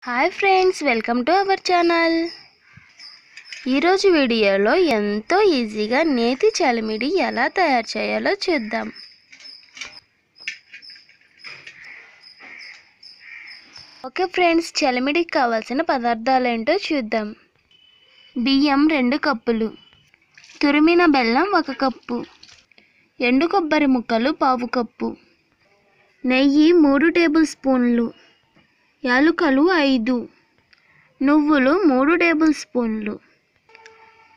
Hi friends, welcome to our channel. ఈరోజు వీడియోలో ఎంతో ఈజీగా నేతి చలిమిడి ఎలా తయారు చేయాలో చూద్దాం. ఓకే ఫ్రెండ్స్, చలిమిడికి కావాల్సిన పదార్థాలు ఏంటో చూద్దాం. బియ్యం 2 కప్పులు, తురిమిన బెల్లం 1 కప్పు, ఎండు కొబ్బరి ముక్కలు 1/2 కప్పు, నెయ్యి 3 టేబుల్ స్పూన్లు, యాలకులు 5, నువ్వులు 3 టేబుల్ స్పూన్లు.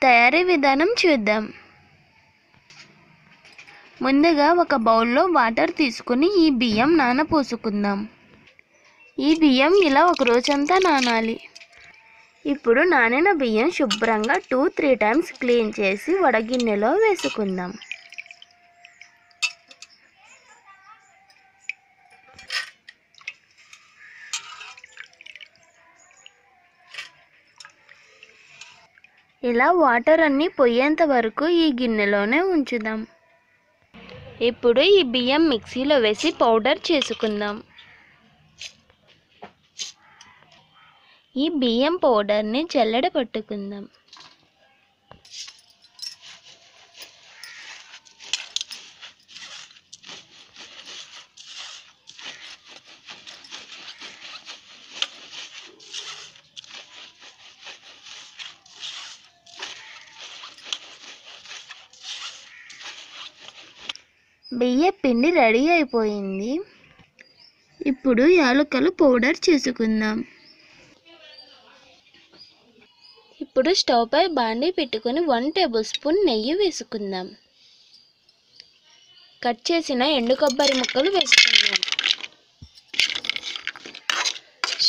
తయారీ విధానం చూద్దాం. ముందుగా ఒక బౌల్లో వాటర్ తీసుకుని ఈ బియ్యం నానపోసుకుందాం. ఈ బియ్యం ఇలా ఒక రోజంతా నానాలి. ఇప్పుడు నానిన బియ్యం శుభ్రంగా 2-3 టైమ్స్ క్లీన్ చేసి వడగిన్నెలో వేసుకుందాం. ఇలా వాటర్ అన్నీ పోయేంత వరకు ఈ గిన్నెలోనే ఉంచుదాం. ఇప్పుడు ఈ బియ్యం మిక్సీలో వేసి పౌడర్ చేసుకుందాం. ఈ బియ్యం పౌడర్ని జల్లెడ పట్టుకుందాం. బియ్య పిండి రెడీ అయిపోయింది. ఇప్పుడు యాలకులు పౌడర్ చేసుకుందాం. ఇప్పుడు స్టవ్ పై బాండీ పెట్టుకొని 1 టేబుల్ స్పూన్ నెయ్యి వేసుకుందాం. కట్ చేసిన ఎండు కొబ్బరి ముక్కలు వేసుకుందాం.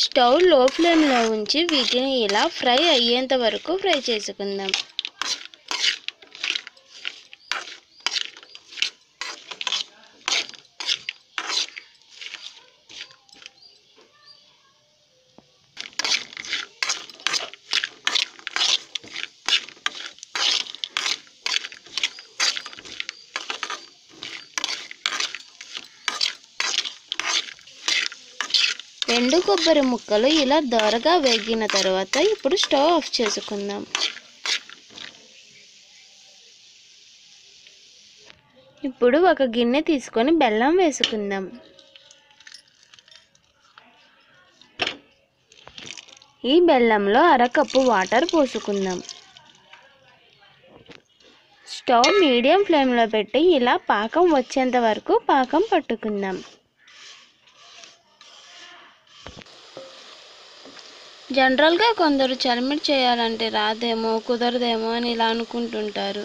స్టవ్ లో ఫ్లేమ్లో ఉంచి వీటిని ఇలా ఫ్రై అయ్యేంత వరకు ఫ్రై చేసుకుందాం. ఎండు కొబ్బరి ముక్కలు ఇలా దోరగా వేగిన తర్వాత ఇప్పుడు స్టవ్ ఆఫ్ చేసుకుందాం. ఇప్పుడు ఒక గిన్నె తీసుకొని బెల్లం వేసుకుందాం. ఈ బెల్లంలో 1/2 కప్పు వాటర్ పోసుకుందాం. స్టవ్ మీడియం ఫ్లేమ్లో పెట్టి ఇలా పాకం వచ్చేంత వరకు పాకం పట్టుకుందాం. జనరల్గా కొందరు చలిమిడి చేయాలంటే రాదేమో, కుదరదేమో అని ఇలా అనుకుంటుంటారు.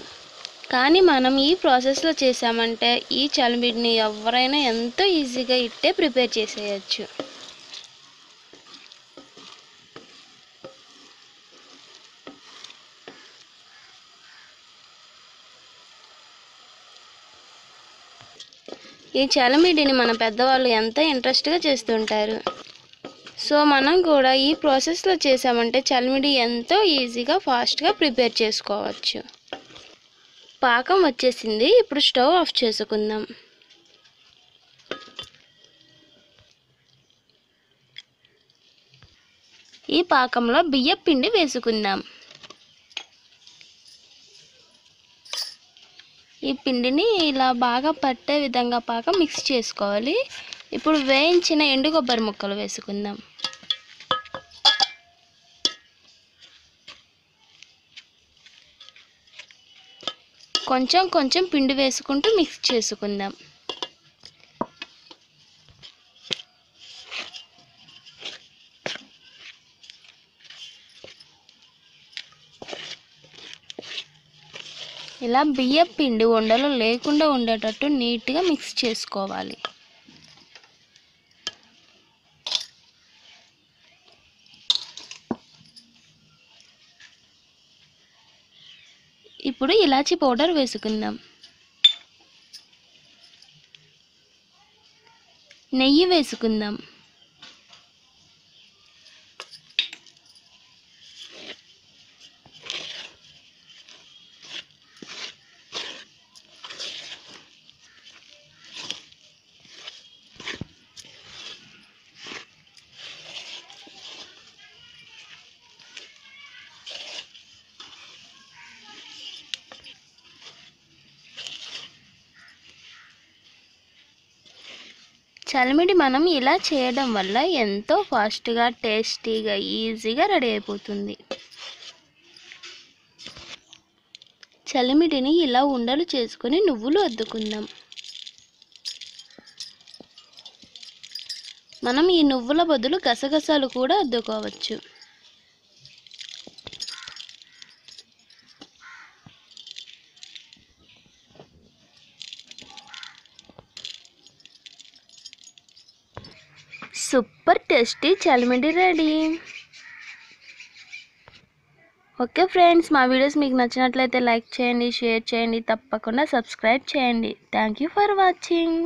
కానీ మనం ఈ ప్రాసెస్లో చేసామంటే ఈ చలిమిడిని ఎవరైనా ఎంతో ఈజీగా ఇట్టే ప్రిపేర్ చేసేయచ్చు. ఈ చలిమిడిని మన పెద్దవాళ్ళు ఎంతో ఇంట్రెస్ట్గా చేస్తుంటారు. సో మనం కూడా ఈ ప్రాసెస్లో చేసామంటే చలిమిడి ఎంతో ఈజీగా ఫాస్ట్గా ప్రిపేర్ చేసుకోవచ్చు. పాకం వచ్చేసింది. ఇప్పుడు స్టవ్ ఆఫ్ చేసుకుందాం. ఈ పాకంలో బియ్యం పిండి వేసుకుందాం. ఈ పిండిని ఇలా బాగా పట్టే విధంగా పాకం మిక్స్ చేసుకోవాలి. ఇప్పుడు వేయించిన ఎండు కొబ్బరి ముక్కలు వేసుకుందాం. కొంచెం కొంచెం పిండి వేసుకుంటూ మిక్స్ చేసుకుందాం. ఇలా బియ్యం పిండి ఉండలు లేకుండా ఉండేటట్టు నీట్గా మిక్స్ చేసుకోవాలి. ఇప్పుడు ఇలాచీ పౌడర్ వేసుకుందాం. నెయ్యి వేసుకుందాం. చలిమిడి మనం ఇలా చేయడం వల్ల ఎంతో ఫాస్ట్గా, టేస్టీగా, ఈజీగా రెడీ అయిపోతుంది. చలిమిడిని ఇలా ఉండలు చేసుకొని నువ్వులు అద్దుకుందాం. మనం ఈ నువ్వుల బదులు గసగసాలు కూడా అద్దుకోవచ్చు. సూపర్ టేస్టీ చలిమిడి రెడీ. ఓకే ఫ్రెండ్స్, మా వీడియోస్ మీకు నచ్చినట్లయితే లైక్ చేయండి, షేర్ చేయండి, తప్పకుండా సబ్స్క్రైబ్ చేయండి. Thank you for watching.